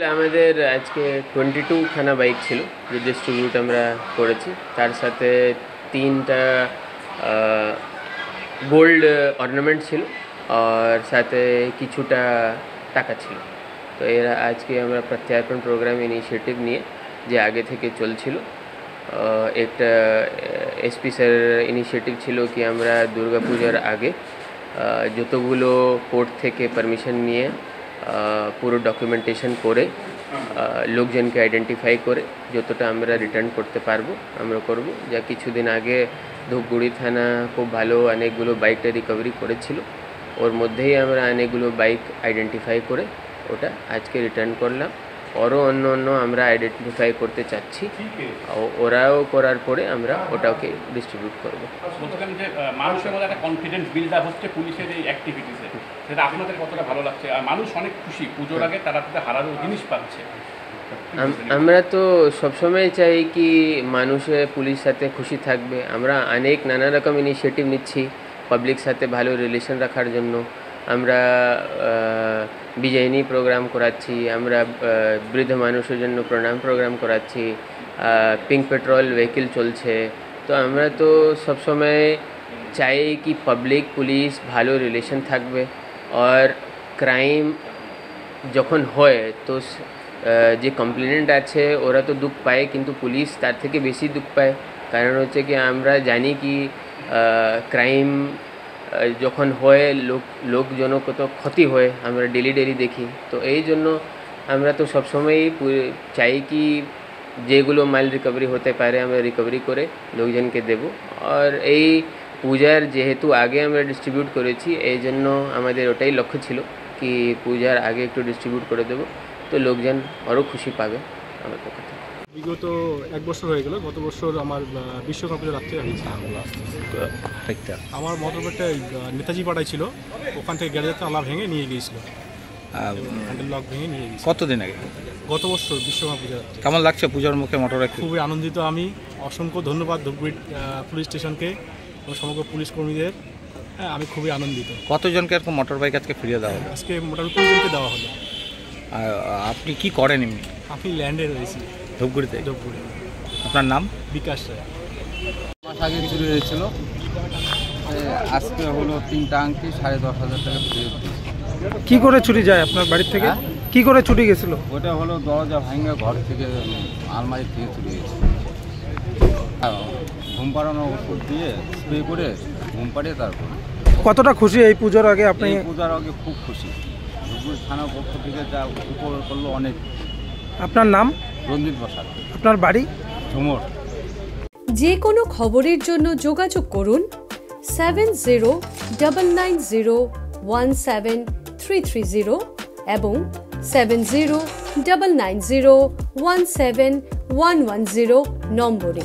আমাদের আজকে 22 খানা বাইক ছিল যে ডিস্ট্রিবিউট আমরা করেছি, তার সাথে 3টা গোল্ড অর্নামেন্ট ছিল আর সাথে কিছুটা টাকা ছিল। তো এরা আজকে আমরা প্রত্যার্পণ প্রোগ্রাম ইনিশিয়েটিভ নিয়ে যে আগে থেকে চলছিল, একটা এসপি স্যার ইনিশিয়েটিভ ছিল কি আমরা দুর্গা পূজার আগে যতগুলো কোর্ট থেকে পারমিশন নিয়ে পুরো ডকুমেন্টেশন করে লোকজনকে আইডেন্টিফাই করে যতটা আমরা রিটার্ন করতে পারবো আমরা করব। যা কিছুদিন আগে ধূপগুড়ি থানা খুব ভালো অনেকগুলো বাইকটা রিকভারি করেছিল, ওর মধ্যেই আমরা অনেকগুলো বাইক আইডেন্টিফাই করে ওটা আজকে রিটার্ন করলাম। আরও অন্য আমরা আইডেন্টিফাই করতে চাচ্ছি, ওরাও করার পরে আমরা ওটাকে ডিস্ট্রিবিউট করবো। মানুষের মধ্যে একটা কনফিডেন্স বিল্ড আপ হচ্ছে পুলিশের এই অ্যাক্টিভিটিসে, সেটা আপনাদের কতটা ভালো লাগছে? আর মানুষ অনেক খুশি পুজোর আগে তারা হারানো জিনিস পাচ্ছে। আমরা তো সবসময় চাই কি মানুষে পুলিশ সাথে খুশি থাকবে। আমরা নানা রকম ইনিশিয়েটিভ নিচ্ছি পাবলিক সাথে ভালো রিলেশন রাখার জন্য। আমরা বিজয়নী প্রোগ্রাম করাচ্ছি, আমরা বৃদ্ধ মানুষের জন্য প্রণাম প্রোগ্রাম করাচ্ছি, পিঙ্ক পেট্রোল ভেহিকেল চলছে। তো আমরা তো সবসময় চাই কি পাবলিক পুলিশ ভালো রিলেশন থাকবে। আর ক্রাইম যখন হয় তো যে কমপ্লেনেন্ট আছে ওরা তো দুঃখ পায়, কিন্তু পুলিশ তার থেকে বেশি দুঃখ পায়। কারণ হচ্ছে কি আমরা জানি কি ক্রাইম যখন হয় লোকজন কত ক্ষতি হয় আমরা ডেলি দেখি। তো এই জন্য আমরা তো সবসময়ই চাই কি যেগুলো মাল রিকভারি হতে পারে আমরা রিকভারি করে লোকজনকে দেব। আর এই পূজার যেহেতু আগে আমরা ডিস্ট্রিবিউট করেছি, এই জন্য আমাদের ওটাই লক্ষ্য ছিল কি পূজার আগে একটু ডিস্ট্রিবিউট করে দেবো, তো লোকজন আরও খুশি পাবে আমার পক্ষ থেকে। বিগত 1 বছর হয়ে গেল, গত বছর আমার বিশ্বকাপের রাত্রে হয়েছে। আমার মোটরবাইকটা নেতাজি পাড়ায় ছিল, ওখান থেকে গ্যারেজে তালা ভেঙে নিয়ে গিয়েছিল, হ্যান্ডেল লক ভেঙে নিয়ে গিয়েছিল। কতদিন আগে? গত বছর বিশ্বকাপ পূজা। কেমন লাগছে পূজার মুখে মোটরবাইক? খুবই আনন্দিত আমি। অসংখ্য ধন্যবাদ ধূপগুড়ি পুলিশ স্টেশনকে এবং সমগ্র পুলিশ কর্মীদের। আমি খুবই আনন্দিত। কতজনকে এরকম মোটরবাইক আজকে ফিরিয়ে দেওয়া হলো? আজকে মোটামুটি 20 জনকে দেওয়া হলো। আপনি কি করেন এমনি? আমি ল্যান্ডে রয়েছি ধূপগুড়িতে। ধূপগুড়ি। আপনার নাম? বিকাশ রায়। মাস আগে চুরি হয়েছিল, আজকে হলো 3টা আংটি 10,500 টাকা ফেরত দিয়েছে। কি করে চুরি যায় আপনার বাড়ি থেকে? কি করে চুরি গেছিল? ওটা হলো দরজা ভাঙা, ঘর থেকে আলমারি থেকে চুরি গেছে। ঘুম পাড়ানো ওষুধ দিয়ে স্প্রে করে ঘুম পাড়িয়ে তারপর। কতটা খুশি এই পুজোর আগে আপনি? পূজার আগে খুব খুশি। ধূপগুড়ি থানার পক্ষ থেকে যা উপকার করলো অনেক। আপনার নাম? রঞ্জিত বসাক। আপনার বাড়ি? ঝুমুর। যে কোনো খবরের জন্য যোগাযোগ করুন 7099017330 এবং 7099017110 নম্বরে।